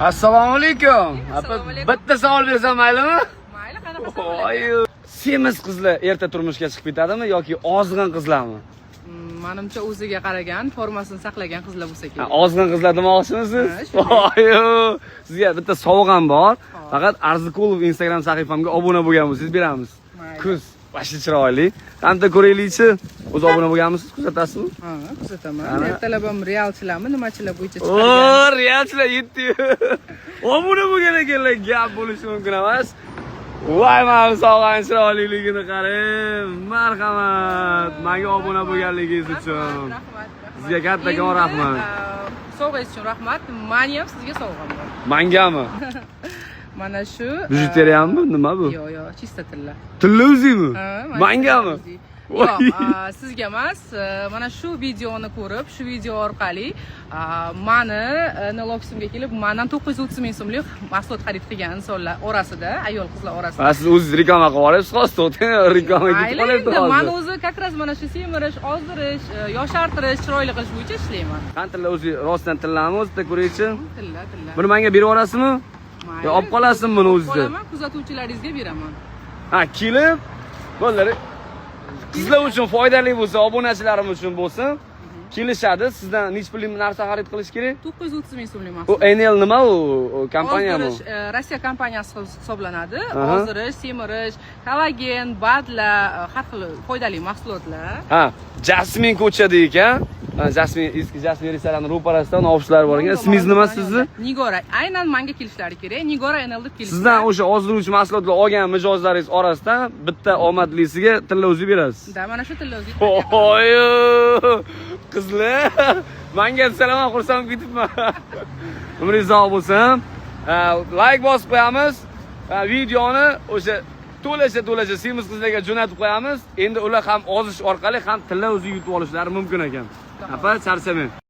Assalomu alaykum. Assalomu alaykum. Bitta savol bersam maylimi? Mayli, qanaqa savol? Semiz qizlar erta turmushga chiqib ketadimi yoki ozg'in qizlarmi? Menimcha o'ziga qaragan, formasini saqlagan qizlar bo'lsa kerak. Ozg'in qizlar demoqchimisiz? Ha, shunday. Sizga bitta sovg'am bor. Faqat Arzikulov Instagram sahifamga obuna bo'lgan bo'lsangiz beramiz. Mayli. Kuz, vashi chiroyli. Qanday ko'raylikchi? O'zi obuna bo'lganmisiz, kuzatasizmi? Ha, kuzataman. Ertalab ham realchilarmi, nimachilar bo'yicha O, chiqargan. realchilar yetdi. Obuna bo'lgan ekanlar, gap bo'lishi mumkin emas. Voy, mana sog'an chiroyliligini qarang. Marhamat. Menga obuna bo'lganligingiz uchun. Rahmat. Sizga kattakon rahmat. Sovg'angiz uchun rahmat. Meni ham sizga sovg'am bor. Mangami? Mana shu. Bijuteriyanmi? Nima bu? Yo'q, chista tilla. Tilla o'zingmi? Ha, Mangami? Yo'q, sizga emas. Mana shu videoni ko'rib, shu video orqali mani Naloximga kelib, mendan 930 ming so'mlik mahsulot xarid qilgan insonlar orasida, ayol qizlar orasida. Siz o'zingiz reklama qilib olyapsiz, hozir reklamaga ketib qolyapti Mayli, hozir. men o'zi как раз mana shu semirish, ozdirish, yoshartirish, chiroyli qilish bo'yicha ishlayman. Qanday o'zi rostdan tillami o'zida ko'raychi? Tilla. Buni menga berib yuborasizmi? Mayli. Yo, olib qolasizmi buni o'zida? Qolaman, kuzatuvchilaringizga beraman. Ha, kelib, bo'ldi. Sizlar uchun foydali bo'lsa, obunachilarim uchun bo'lsin, kelishadi. Sizdan nech pullik narsa xarid qilish kerak? 930 ming so'mlik Bu mahsulot. Enel nima u kompaniyami? Ozdirish, Rossiya kompaniyasi hisoblanadi. Aha. Ozdirish, semirish, kollagen, badla, har xil foydali mahsulotlar. Ha, Jasmin ko'chada ekan. Jasmin, eski Jasmin restorani ro'parasida ofislar bor ekan. Ismingiz nima sizni? Nigora. Aynan menga kelishlari kerak. Nigora Enel deb kelishdi. Sizdan o'sha ozdiruvchi mahsulotlar olgan mijozlaringiz orasidan bitta omadlisiga tilla o'zi berasiz. Da, mana shu tilla o'zi. Oyo! Qizlar, menga salom xursand ketibman. Umringiz sog' bo'lsin. Like bosib qo'yamiz. Videoni o'sha to'lacha semiz qizlarga jo'natib qo'yamiz. Endi ular ham ozish orqali ham tilla o'zi yutib olishlari mumkin ekan. Apa, charchamang.